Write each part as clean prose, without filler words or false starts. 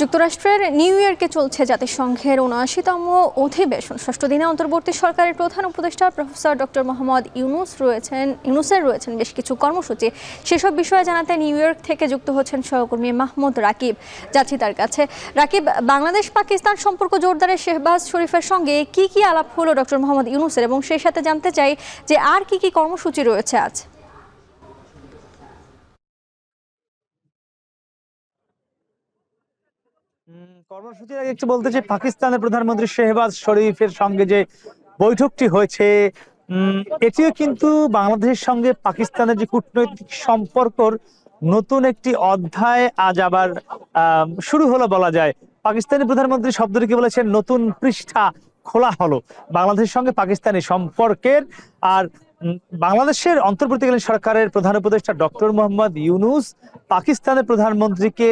যুক্তরাষ্ট্রের নিউ ইয়র্কে চলছে জাতিসংঘের ৭৯তম অধিবেশন। ষষ্ঠ দিনে অন্তর্বর্তী সরকারের প্রধান উপদেষ্টা প্রফেসর ডক্টর মোহাম্মদ ইউনূসের রয়েছেন বেশ কিছু কর্মসূচি। সেসব বিষয়ে জানাতে নিউ ইয়র্ক থেকে যুক্ত হচ্ছেন সহকর্মী মাহমুদ রাকিব। যাচ্ছি তার কাছে। রাকিব, বাংলাদেশ পাকিস্তান সম্পর্ক জোরদারে শেহবাজ শরীফের সঙ্গে কি কি আলাপ হলো ডক্টর মোহাম্মদ ইউনূসের, এবং সেই সাথে জানতে চাই যে আর কি কি কর্মসূচি রয়েছে আজ? কর্মসূচির আগে একটু বলতে চাই, পাকিস্তানের প্রধানমন্ত্রী শেহবাজ শরীফের সঙ্গে যে বৈঠকটি হয়েছে, এটিও কিন্তু বাংলাদেশের সঙ্গে পাকিস্তানের যে কূটনৈতিক সম্পর্কর নতুন একটি অধ্যায় আজ আবার শুরু হলো বলা যায়। পাকিস্তানি প্রধানমন্ত্রী শব্দটিকে বলেছেন নতুন পৃষ্ঠা খোলা হলো বাংলাদেশের সঙ্গে পাকিস্তানি সম্পর্কের। আর বাংলাদেশের অন্তর্বর্তীকালীন সরকারের প্রধান উপদেষ্টা ডক্টর মোহাম্মদ ইউনূস পাকিস্তানের প্রধানমন্ত্রীকে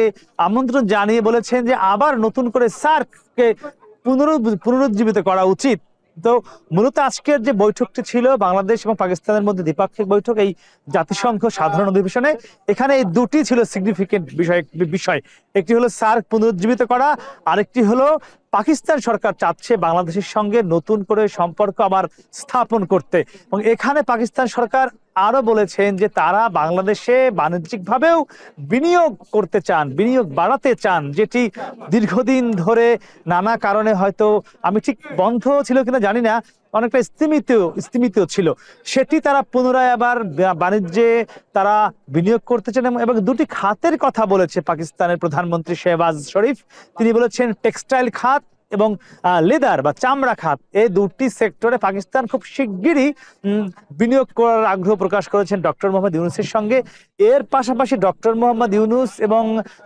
আমন্ত্রণ জানিয়ে বলেছেন যে আবার নতুন করে সার্ককে পুনরুজ্জীবিত করা উচিত। তো মূলত আজকের যে বৈঠকটি ছিল বাংলাদেশ এবং পাকিস্তানের মধ্যে দ্বিপাক্ষিক বৈঠক, এই জাতিসংঘ সাধারণ অধিবেশনে, এখানে এই দুটি ছিল সিগনিফিকেন্ট বিষয়। একটি হলো সার্ক পুনরুজ্জীবিত করা, আরেকটি হলো পাকিস্তান সরকার চাচ্ছে বাংলাদেশের সঙ্গে নতুন করে সম্পর্ক আবার স্থাপন করতে। এবং এখানে পাকিস্তান সরকার আরো বলেছেন যে তারা বাংলাদেশে বাণিজ্যিকভাবেও বিনিয়োগ করতে চান, বিনিয়োগ বাড়াতে চান, যেটি দীর্ঘদিন ধরে নানা কারণে হয়তো আমি ঠিক বন্ধ ছিল কিনা জানি না, অনেকটা স্তিমিত ছিল, সেটি তারা পুনরায় আবার বাণিজ্যে তারা বিনিয়োগ করতে চান। এবং দুটি খাতের কথা বলেছে পাকিস্তানের প্রধানমন্ত্রী শেহবাজ শরীফ। তিনি বলেছেন টেক্সটাইল খাত এবং লেদার বা চামড়া খাত, এই দুটি সেক্টরে পাকিস্তান খুব শিগগিরই বিনিয়োগ করার আগ্রহ প্রকাশ করেছেন ডক্টর মোহাম্মদ ইউনূসের সঙ্গে। এর পাশাপাশি ডক্টর মোহাম্মদ ইউনূস এবং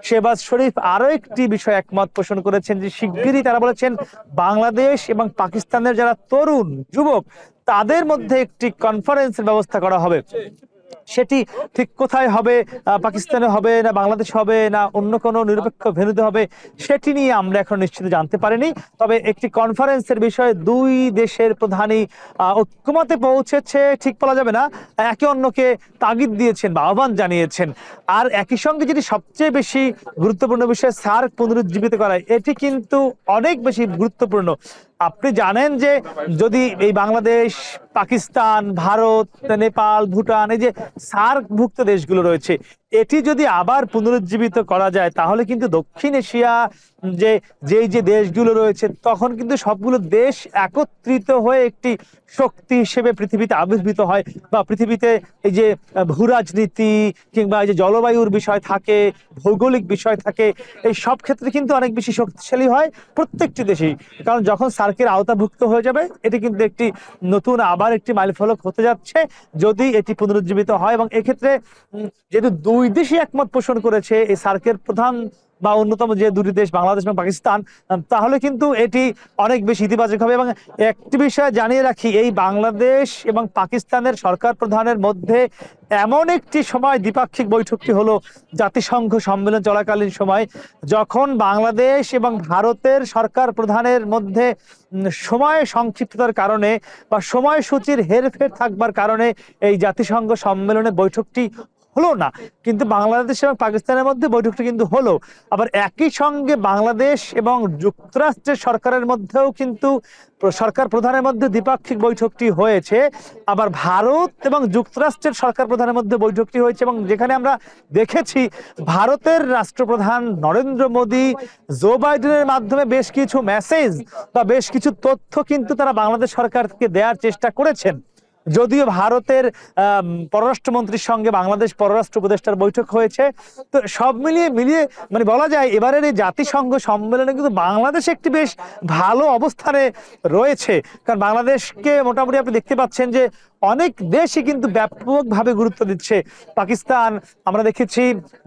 শেহবাজ শরীফ আরো একটি বিষয় একমত পোষণ করেছেন যে শিগগিরই তারা বলেছেন বাংলাদেশ এবং পাকিস্তানের যারা তরুণ যুবক তাদের মধ্যে একটি কনফারেন্সের ব্যবস্থা করা হবে। সেটি ঠিক কোথায় হবে, পাকিস্তানে হবে না বাংলাদেশ হবে না অন্য কোনো নিরপেক্ষ ভেন্যুতে হবে, সেটি নিয়ে আমরা এখন নিশ্চিত জানতে পারিনি। তবে একটি কনফারেন্সের বিষয়ে দুই দেশের প্রধানই ঐক্যমতে পৌঁছেছে ঠিক বলা যাবে না, একে অন্যকে তাগিদ দিয়েছেন বা আহ্বান জানিয়েছেন। আর একই সঙ্গে যেটি সবচেয়ে বেশি গুরুত্বপূর্ণ বিষয়, সার্ক পুনরুজ্জীবিত করা, এটি কিন্তু অনেক বেশি গুরুত্বপূর্ণ। আপনি জানেন যে যদি এই বাংলাদেশ, পাকিস্তান, ভারত, নেপাল, ভুটান, এই যে সার্কভুক্ত দেশগুলো রয়েছে, এটি যদি আবার পুনরুজ্জীবিত করা যায় তাহলে কিন্তু দক্ষিণ এশিয়া যে দেশগুলো রয়েছে তখন কিন্তু সবগুলো দেশ একত্রিত হয়ে একটি শক্তি হিসেবে পৃথিবীতে আবির্ভূত হয়। বা পৃথিবীতে এই যে ভূরাজনীতি কিংবা এই যে জলবায়ুর বিষয় থাকে, ভৌগোলিক বিষয় থাকে, এই সব ক্ষেত্রে কিন্তু অনেক বেশি শক্তিশালী হয় প্রত্যেকটি দেশেই। কারণ যখন সার্কের আওতাভুক্ত হয়ে যাবে এটি কিন্তু একটি নতুন আবার একটি মাইলফলক হতে যাচ্ছে যদি এটি পুনরুজ্জীবিত হয়। এবং এক্ষেত্রে যেহেতু দুই দেশই একমত পোষণ করেছে এই সার্কের প্রধান বা অন্যতম যে দুটি দেশ বাংলাদেশ এবং পাকিস্তান, তাহলে কিন্তু এটি অনেক বেশি ইতিবাচক হবে। এবং একটি বিষয় জানিয়ে রাখি, এই বাংলাদেশ এবং পাকিস্তানের সরকার প্রধানের মধ্যে এমন একটি সময় দ্বিপাক্ষিক বৈঠকটি হলো জাতিসংঘ সম্মেলন চলাকালীন সময়, যখন বাংলাদেশ এবং ভারতের সরকার প্রধানের মধ্যে সময় সংক্ষিপ্ততার কারণে বা সময়সূচির হেরফের থাকবার কারণে এই জাতিসংঘ সম্মেলনে বৈঠকটি হলো না, কিন্তু বাংলাদেশ এবং পাকিস্তানের মধ্যে বৈঠকটি কিন্তু হলো। আবার একই সঙ্গে বাংলাদেশ এবং যুক্তরাষ্ট্রের সরকারের মধ্যেও কিন্তু সরকার প্রধানের মধ্যে দ্বিপাক্ষিক বৈঠকটি হয়েছে। আবার ভারত এবং যুক্তরাষ্ট্রের সরকার প্রধানের মধ্যে বৈঠকটি হয়েছে, এবং যেখানে আমরা দেখেছি ভারতের রাষ্ট্রপ্রধান নরেন্দ্র মোদী জো বাইডেনের মাধ্যমে বেশ কিছু মেসেজ বা বেশ কিছু তথ্য কিন্তু তারা বাংলাদেশ সরকারকে দেওয়ার চেষ্টা করেছেন। যদিও ভারতের পররাষ্ট্রমন্ত্রীর সঙ্গে বাংলাদেশ পররাষ্ট্র উপদেষ্টার বৈঠক হয়েছে, তো সব মিলিয়ে মানে বলা যায় এবারের এই জাতিসংঘ সম্মেলনে কিন্তু বাংলাদেশ একটি বেশ ভালো অবস্থানে রয়েছে। কারণ বাংলাদেশকে মোটামুটি আপনি দেখতে পাচ্ছেন যে অনেক দেশই কিন্তু ব্যাপকভাবে গুরুত্ব দিচ্ছে। পাকিস্তান, আমরা দেখেছি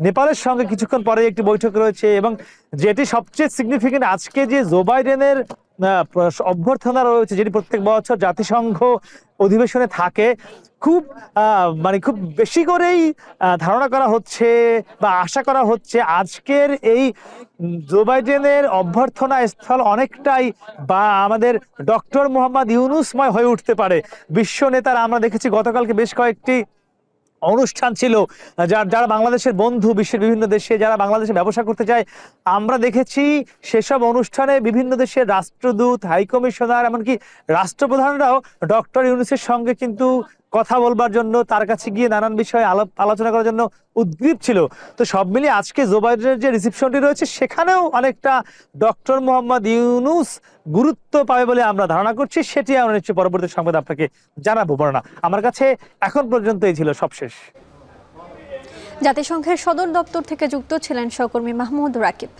নেপালের সঙ্গে কিছুক্ষণ পরে একটি বৈঠক রয়েছে। এবং যেটি সবচেয়ে সিগনিফিকেন্ট, আজকে যে জো বাইডেনের অভ্যর্থনা রয়েছে, যেটি প্রত্যেক বছর জাতিসংঘ অধিবেশনে থাকে, খুব বেশি করেই ধারণা করা হচ্ছে বা আশা করা হচ্ছে আজকের এই জো বাইডেনের অভ্যর্থনা স্থল অনেকটাই বা আমাদের ডক্টর মোহাম্মদ ইউনূসময় হয়ে উঠতে পারে। বিশ্ব নেতারা আমরা দেখেছি গতকালকে বেশ কয়েকটি অনুষ্ঠান ছিল, যারা বাংলাদেশের বন্ধু, বিশ্বের বিভিন্ন দেশে যারা বাংলাদেশে ব্যবসা করতে চায়, আমরা দেখেছি সেসব অনুষ্ঠানে বিভিন্ন দেশের রাষ্ট্রদূত, হাইকমিশনার, এমনকি রাষ্ট্রপ্রধানরাও ডক্টর ইউনূসের সঙ্গে কিন্তু কথা বলবার জন্য, তার কাছে গিয়ে নানান বিষয়ে আলোচনা করার জন্য উদ্গ্রীব ছিল। তো সব মিলিয়ে আজকে জো বাইডেনের যে রিসেপশনটি রয়েছে সেখানেও অনেকটা ডক্টর মোহাম্মদ ইউনূস গুরুত্ব পাবে বলে আমরা ধারণা করছি। সেটি আমরা নিশ্চয়ই পরবর্তী সংবাদ আপনাকে জানাবো। বর্ণা, আমার কাছে এখন পর্যন্ত এই ছিল সবশেষ। জাতিসংঘের সদর দপ্তর থেকে যুক্ত ছিলেন সহকর্মী মাহমুদ রাকিব।